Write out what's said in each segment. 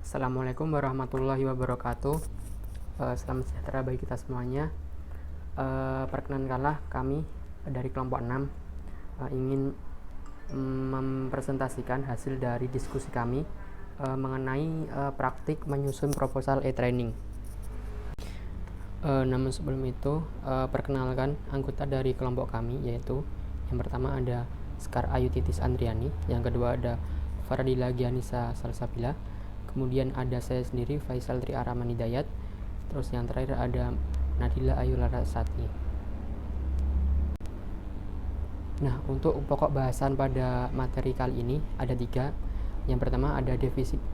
Assalamualaikum warahmatullahi wabarakatuh. Selamat sejahtera bagi kita semuanya. Perkenankanlah kami dari kelompok 6 ingin mempresentasikan hasil dari diskusi kami mengenai praktik menyusun proposal e-training. Namun sebelum itu, perkenalkan anggota dari kelompok kami, yaitu yang pertama ada Sekar Ayu Titis Andriani, yang kedua ada Fardila Gianisa Salsabila, kemudian ada saya sendiri Faisal Tri Araman Hidayat, terus yang terakhir ada Nadila Ayu Larasati. Nah, untuk pokok bahasan pada materi kali ini ada 3. Yang pertama ada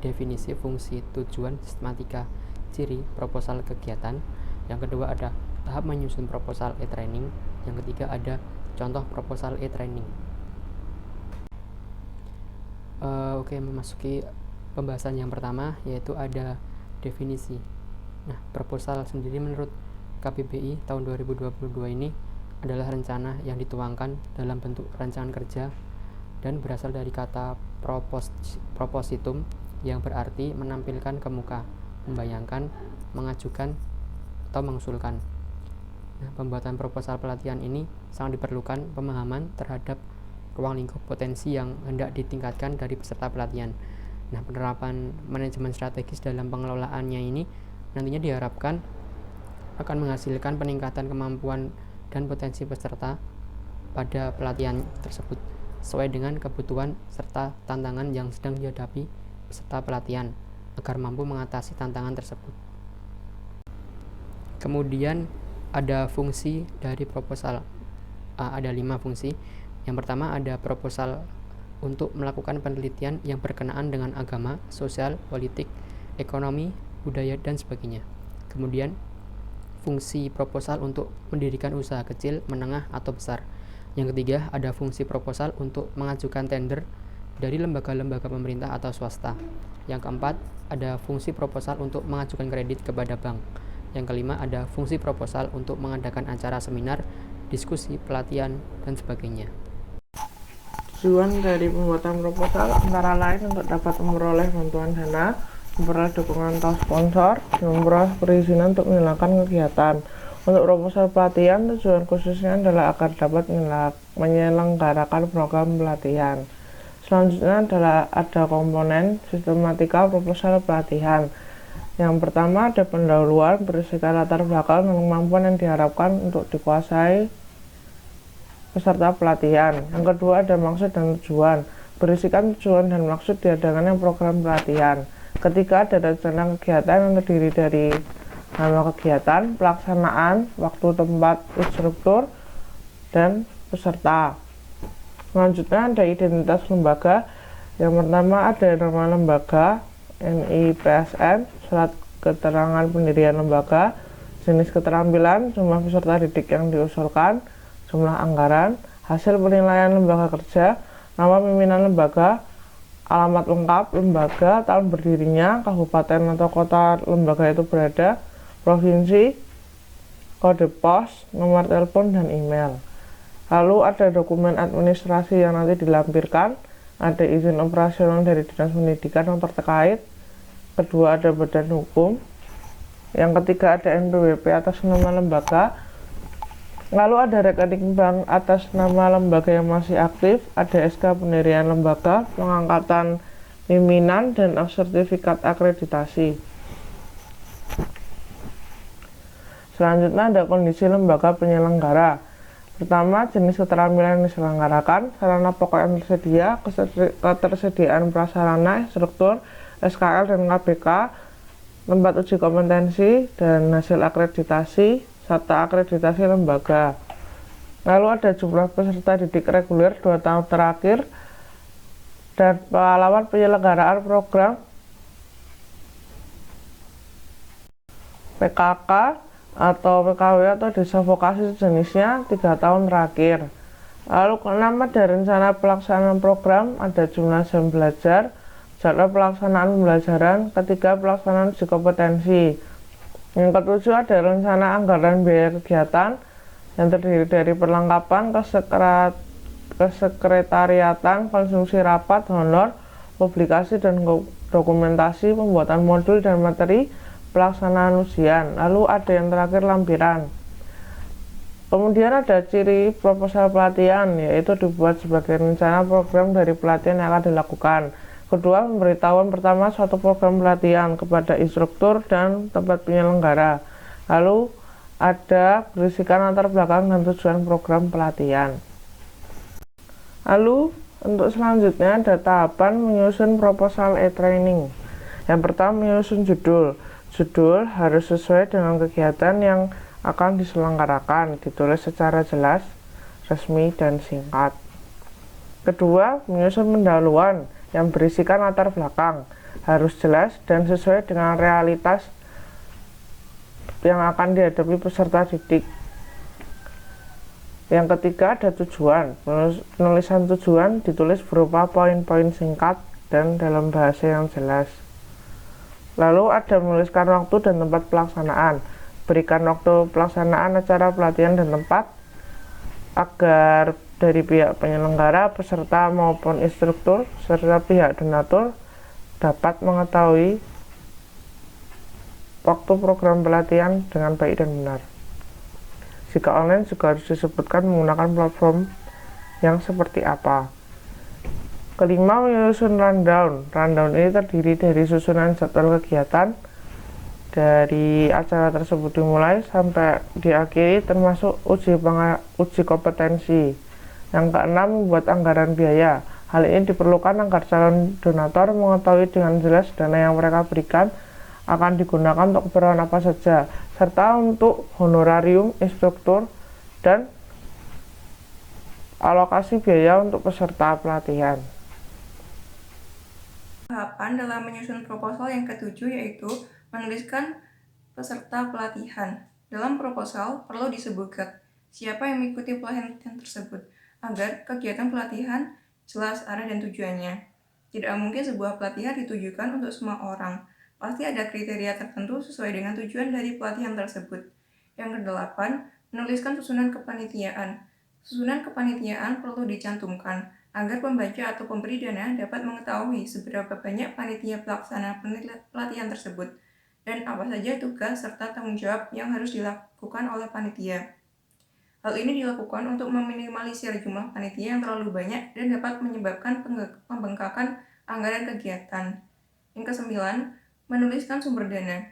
definisi fungsi, tujuan, sistematika, ciri proposal kegiatan. Yang kedua ada tahap menyusun proposal e-training. Yang ketiga ada contoh proposal e-training. Memasuki pembahasan yang pertama, yaitu ada definisi. Nah, proposal sendiri menurut KPBI tahun 2022 ini adalah rencana yang dituangkan dalam bentuk rancangan kerja dan berasal dari kata propositum yang berarti menampilkan ke muka, membayangkan, mengajukan, atau mengusulkan. Nah, pembuatan proposal pelatihan ini sangat diperlukan pemahaman terhadap ruang lingkup potensi yang hendak ditingkatkan dari peserta pelatihan. Nah, penerapan manajemen strategis dalam pengelolaannya ini nantinya diharapkan akan menghasilkan peningkatan kemampuan dan potensi peserta pada pelatihan tersebut sesuai dengan kebutuhan serta tantangan yang sedang dihadapi peserta pelatihan agar mampu mengatasi tantangan tersebut. Kemudian ada fungsi dari proposal. Ada 5 fungsi. Yang pertama ada proposal untuk melakukan penelitian yang berkenaan dengan agama, sosial, politik, ekonomi, budaya, dan sebagainya. Kemudian, fungsi proposal untuk mendirikan usaha kecil, menengah, atau besar. Yang ketiga, ada fungsi proposal untuk mengajukan tender dari lembaga-lembaga pemerintah atau swasta. Yang keempat, ada fungsi proposal untuk mengajukan kredit kepada bank. Yang kelima, ada fungsi proposal untuk mengadakan acara seminar, diskusi, pelatihan, dan sebagainya. Tujuan dari pembuatan proposal antara lain untuk dapat memperoleh bantuan dana, memperoleh dukungan atau sponsor, dan memperoleh perizinan untuk menjalankan kegiatan. Untuk proposal pelatihan, tujuan khususnya adalah agar dapat menyelenggarakan program pelatihan. Selanjutnya adalah ada komponen sistematika proposal pelatihan. Yang pertama ada pendahuluan berisikan latar belakang dan kemampuan yang diharapkan untuk dikuasai peserta pelatihan. Yang kedua ada maksud dan tujuan, berisikan tujuan dan maksud diadakannya program pelatihan. Ketiga ada rencana kegiatan yang terdiri dari nama kegiatan, pelaksanaan, waktu, tempat, instruktur, dan peserta. Selanjutnya ada identitas lembaga. Yang pertama ada nama lembaga, NIPSN, surat keterangan pendirian lembaga, jenis keterampilan, jumlah peserta didik yang diusulkan, jumlah anggaran, hasil penilaian lembaga kerja, nama pimpinan lembaga, alamat lengkap lembaga, tahun berdirinya, kabupaten atau kota lembaga itu berada, provinsi, kode pos, nomor telepon, dan email. Lalu ada dokumen administrasi yang nanti dilampirkan, ada izin operasional dari Dinas Pendidikan yang terkait, kedua ada badan hukum, yang ketiga ada NPWP atas nama lembaga, lalu ada rekening bank atas nama lembaga yang masih aktif, ada SK pendirian lembaga, pengangkatan pimpinan, dan sertifikat akreditasi. Selanjutnya ada kondisi lembaga penyelenggara. Pertama, jenis keterampilan yang diselenggarakan, sarana pokok yang tersedia, ketersediaan prasarana, struktur, SKL dan KBK, tempat uji kompetensi, dan hasil akreditasi, serta akreditasi lembaga. Lalu ada jumlah peserta didik reguler 2 tahun terakhir dan pengalaman penyelenggaraan program PKK atau PKW atau desa vokasi sejenisnya 3 tahun terakhir. Lalu keenam ada rencana pelaksanaan program, ada jumlah jam belajar, jadwal pelaksanaan pembelajaran, ketiga pelaksanaan uji kompetensi. Yang ketujuh ada rencana anggaran biaya kegiatan yang terdiri dari perlengkapan, kesekretariatan, konsumsi rapat, honor, publikasi, dan dokumentasi, pembuatan modul dan materi pelaksanaan ujian. Lalu ada yang terakhir lampiran. Kemudian ada ciri proposal pelatihan, yaitu dibuat sebagai rencana program dari pelatihan yang akan dilakukan. Kedua, pemberitahuan pertama suatu program pelatihan kepada instruktur dan tempat penyelenggara. Lalu ada berisikan latar belakang dan tujuan program pelatihan. Lalu untuk selanjutnya ada tahapan menyusun proposal e-training. Yang pertama menyusun judul. Judul harus sesuai dengan kegiatan yang akan diselenggarakan, ditulis secara jelas, resmi, dan singkat. Kedua, menyusun pendahuluan yang berisikan latar belakang, harus jelas dan sesuai dengan realitas yang akan dihadapi peserta didik. Yang ketiga ada tujuan. Penulisan tujuan ditulis berupa poin-poin singkat dan dalam bahasa yang jelas. Lalu ada menuliskan waktu dan tempat pelaksanaan. Berikan waktu pelaksanaan acara pelatihan dan tempat agar dari pihak penyelenggara, peserta maupun instruktur serta pihak donatur dapat mengetahui waktu program pelatihan dengan baik dan benar. Jika online juga harus disebutkan menggunakan platform yang seperti apa. Kelima, menyusun rundown. Rundown ini terdiri dari susunan jadwal kegiatan dari acara tersebut dimulai sampai diakhiri, termasuk uji kompetensi. Yang keenam, membuat anggaran biaya. Hal ini diperlukan agar calon donatur mengetahui dengan jelas dana yang mereka berikan akan digunakan untuk keperluan apa saja, serta untuk honorarium instruktur dan alokasi biaya untuk peserta pelatihan. Tahapan dalam menyusun proposal yang ketujuh yaitu menuliskan peserta pelatihan. Dalam proposal perlu disebutkan siapa yang mengikuti pelatihan tersebut agar kegiatan pelatihan jelas arah dan tujuannya. Tidak mungkin sebuah pelatihan ditujukan untuk semua orang. Pasti ada kriteria tertentu sesuai dengan tujuan dari pelatihan tersebut. Yang kedelapan, menuliskan susunan kepanitiaan. Susunan kepanitiaan perlu dicantumkan agar pembaca atau pemberi dana dapat mengetahui seberapa banyak panitia pelaksana pelatihan tersebut dan apa saja tugas serta tanggung jawab yang harus dilakukan oleh panitia. Hal ini dilakukan untuk meminimalisir jumlah panitia yang terlalu banyak dan dapat menyebabkan pembengkakan anggaran kegiatan. Yang kesembilan, menuliskan sumber dana.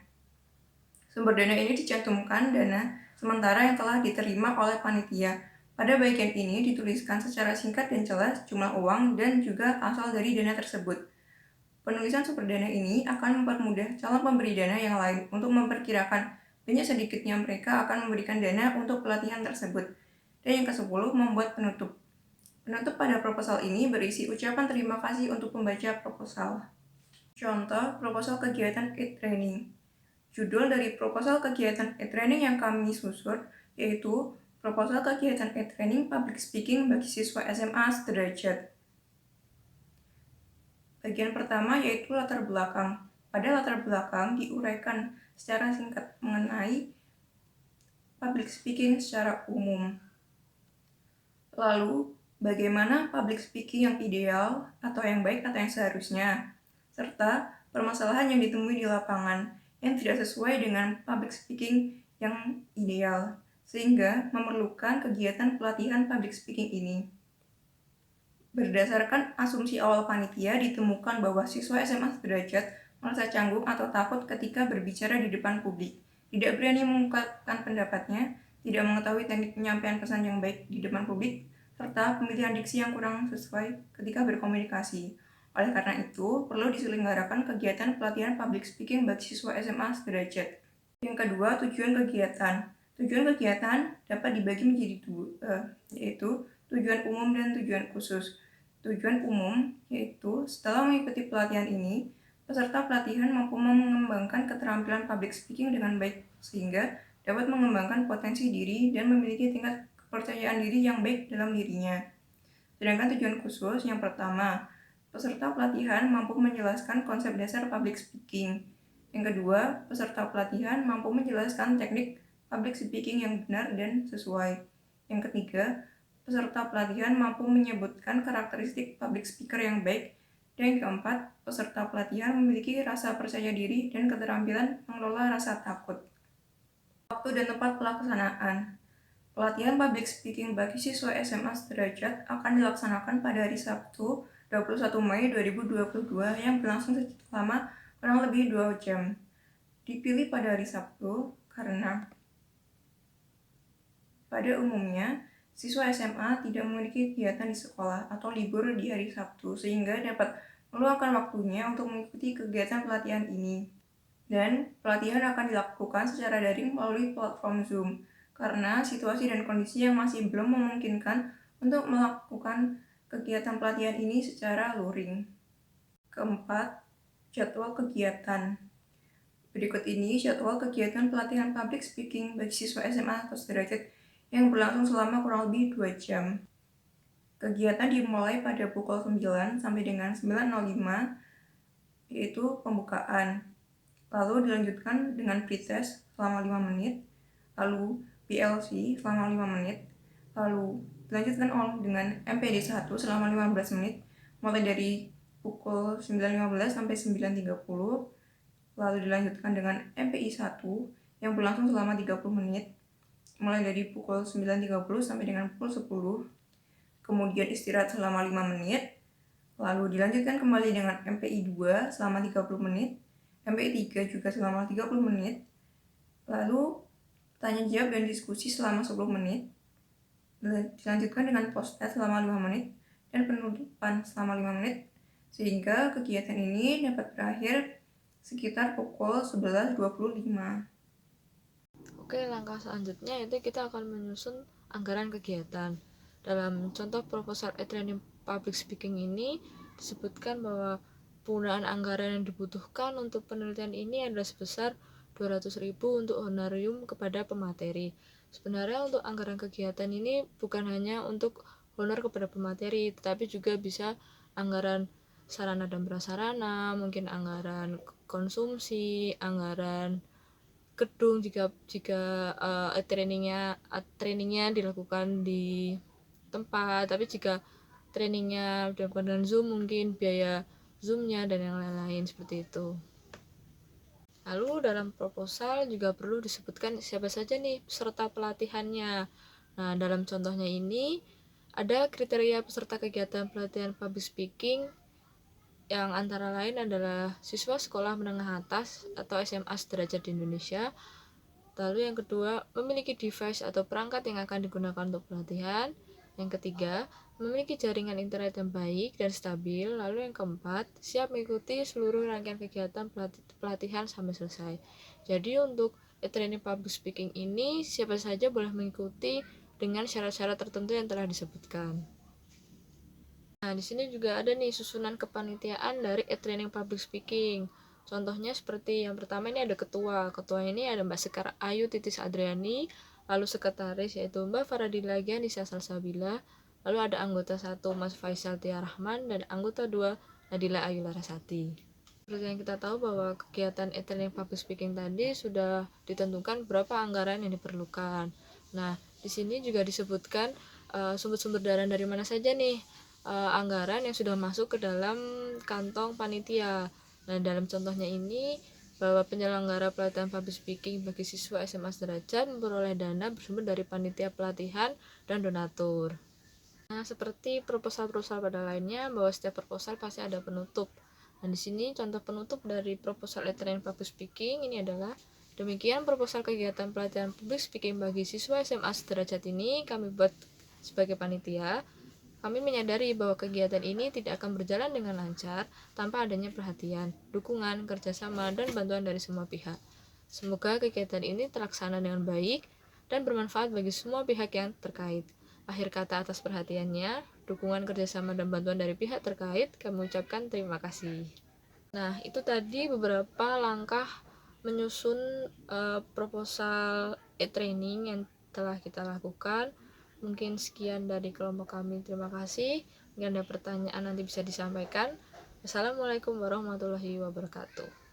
Sumber dana ini dicantumkan dana sementara yang telah diterima oleh panitia. Pada bagian ini dituliskan secara singkat dan jelas jumlah uang dan juga asal dari dana tersebut. Penulisan sumber dana ini akan mempermudah calon pemberi dana yang lain untuk memperkirakan banyak sedikitnya mereka akan memberikan dana untuk pelatihan tersebut. Dan yang ke-10, membuat penutup. Penutup pada proposal ini berisi ucapan terima kasih untuk pembaca proposal. Contoh proposal kegiatan e-training. Judul dari proposal kegiatan e-training yang kami susun yaitu proposal kegiatan e-training public speaking bagi siswa SMA sederajat. Bagian pertama yaitu latar belakang. Pada latar belakang diuraikan secara singkat mengenai public speaking secara umum. Lalu, bagaimana public speaking yang ideal atau yang baik atau yang seharusnya, serta permasalahan yang ditemui di lapangan yang tidak sesuai dengan public speaking yang ideal, sehingga memerlukan kegiatan pelatihan public speaking ini. Berdasarkan asumsi awal panitia, ditemukan bahwa siswa SMA sederajat merasa canggung atau takut ketika berbicara di depan publik, tidak berani mengungkapkan pendapatnya, tidak mengetahui teknik penyampaian pesan yang baik di depan publik, serta pemilihan diksi yang kurang sesuai ketika berkomunikasi. Oleh karena itu, perlu diselenggarakan kegiatan pelatihan public speaking bagi siswa SMA sederajat. Yang kedua, tujuan kegiatan. Tujuan kegiatan dapat dibagi menjadi dua, yaitu tujuan umum dan tujuan khusus. Tujuan umum yaitu setelah mengikuti pelatihan ini, peserta pelatihan mampu mengembangkan keterampilan public speaking dengan baik sehingga dapat mengembangkan potensi diri dan memiliki tingkat kepercayaan diri yang baik dalam dirinya. Sedangkan tujuan khusus yang pertama, peserta pelatihan mampu menjelaskan konsep dasar public speaking. Yang kedua, peserta pelatihan mampu menjelaskan teknik public speaking yang benar dan sesuai. Yang ketiga, peserta pelatihan mampu menyebutkan karakteristik public speaker yang baik Dan yang keempat, peserta pelatihan memiliki rasa percaya diri dan keterampilan mengelola rasa takut. Waktu dan tempat pelaksanaan. Pelatihan public speaking bagi siswa SMA sederajat akan dilaksanakan pada hari Sabtu 21 Mei 2022 yang berlangsung selama kurang lebih 2 jam. Dipilih pada hari Sabtu karena pada umumnya siswa SMA tidak memiliki kegiatan di sekolah atau libur di hari Sabtu sehingga dapat meluangkan waktunya untuk mengikuti kegiatan pelatihan ini. Dan pelatihan akan dilakukan secara daring melalui platform Zoom karena situasi dan kondisi yang masih belum memungkinkan untuk melakukan kegiatan pelatihan ini secara luring. Keempat, jadwal kegiatan. Berikut ini jadwal kegiatan pelatihan public speaking bagi siswa SMA atau sederajat yang berlangsung selama kurang lebih 2 jam. Kegiatan dimulai pada pukul 9 sampai dengan 9.05, yaitu pembukaan. Lalu dilanjutkan dengan pretest selama 5 menit, lalu PLC selama 5 menit, lalu dilanjutkan dengan MPD 1 selama 15 menit, mulai dari pukul 9.15 sampai 9.30, lalu dilanjutkan dengan MPI 1 yang berlangsung selama 30 menit, mulai dari pukul 9.30 sampai dengan pukul 10, kemudian istirahat selama 5 menit, lalu dilanjutkan kembali dengan MPI 2 selama 30 menit, MPI 3 juga selama 30 menit, lalu tanya jawab dan diskusi selama 10 menit, dilanjutkan dengan post-test selama 5 menit, dan penutupan selama 5 menit, sehingga kegiatan ini dapat berakhir sekitar pukul 11.25. Oke, langkah selanjutnya itu kita akan menyusun anggaran kegiatan. Dalam contoh proposal e-training public speaking ini disebutkan bahwa penggunaan anggaran yang dibutuhkan untuk penelitian ini adalah sebesar 200.000 untuk honorium kepada pemateri. Sebenarnya untuk anggaran kegiatan ini bukan hanya untuk honor kepada pemateri, tetapi juga bisa anggaran sarana dan prasarana, mungkin anggaran konsumsi, anggaran gedung jika trainingnya dilakukan di tempat, tapi jika trainingnya dengan Zoom mungkin biaya Zoom-nya dan yang lain-lain seperti itu. Lalu dalam proposal juga perlu disebutkan siapa saja nih peserta pelatihannya. Nah, dalam contohnya ini ada kriteria peserta kegiatan pelatihan public speaking yang antara lain adalah siswa sekolah menengah atas atau SMA sederajat di Indonesia. Lalu yang kedua, memiliki device atau perangkat yang akan digunakan untuk pelatihan. Yang ketiga, memiliki jaringan internet yang baik dan stabil. Lalu yang keempat, siap mengikuti seluruh rangkaian kegiatan pelatihan sampai selesai. Jadi untuk e-training public speaking ini siapa saja boleh mengikuti dengan syarat-syarat tertentu yang telah disebutkan. Nah, di sini juga ada nih susunan kepanitiaan dari e-training public speaking. Contohnya seperti yang pertama ini ada ketua. Ketua ini ada Mbak Sekar Ayu Titis Adriani, lalu sekretaris yaitu Mbak Faradila Nisa Salsabila, lalu ada anggota 1 Mas Faisal Tia Rahman dan anggota 2 Nadila Ayu Larasati. Seperti yang kita tahu bahwa kegiatan e-training public speaking tadi sudah ditentukan berapa anggaran yang diperlukan. Nah, di sini juga disebutkan sumber-sumber dana dari mana saja nih anggaran yang sudah masuk ke dalam kantong panitia. Nah, dalam contohnya ini bahwa penyelenggara pelatihan public speaking bagi siswa SMA sederajat memperoleh dana bersumber dari panitia pelatihan dan donatur. Nah, seperti proposal-proposal pada lainnya, bahwa setiap proposal pasti ada penutup. Nah, di sini contoh penutup dari proposal e-training public speaking ini adalah demikian proposal kegiatan pelatihan public speaking bagi siswa SMA sederajat ini kami buat sebagai panitia. Kami menyadari bahwa kegiatan ini tidak akan berjalan dengan lancar tanpa adanya perhatian, dukungan, kerjasama, dan bantuan dari semua pihak. Semoga kegiatan ini terlaksana dengan baik dan bermanfaat bagi semua pihak yang terkait. Akhir kata atas perhatiannya, dukungan, kerjasama, dan bantuan dari pihak terkait, kami ucapkan terima kasih. Nah, itu tadi beberapa langkah menyusun proposal e-training yang telah kita lakukan. Mungkin sekian dari kelompok kami. Terima kasih. Jika ada pertanyaan nanti bisa disampaikan. Assalamualaikum warahmatullahi wabarakatuh.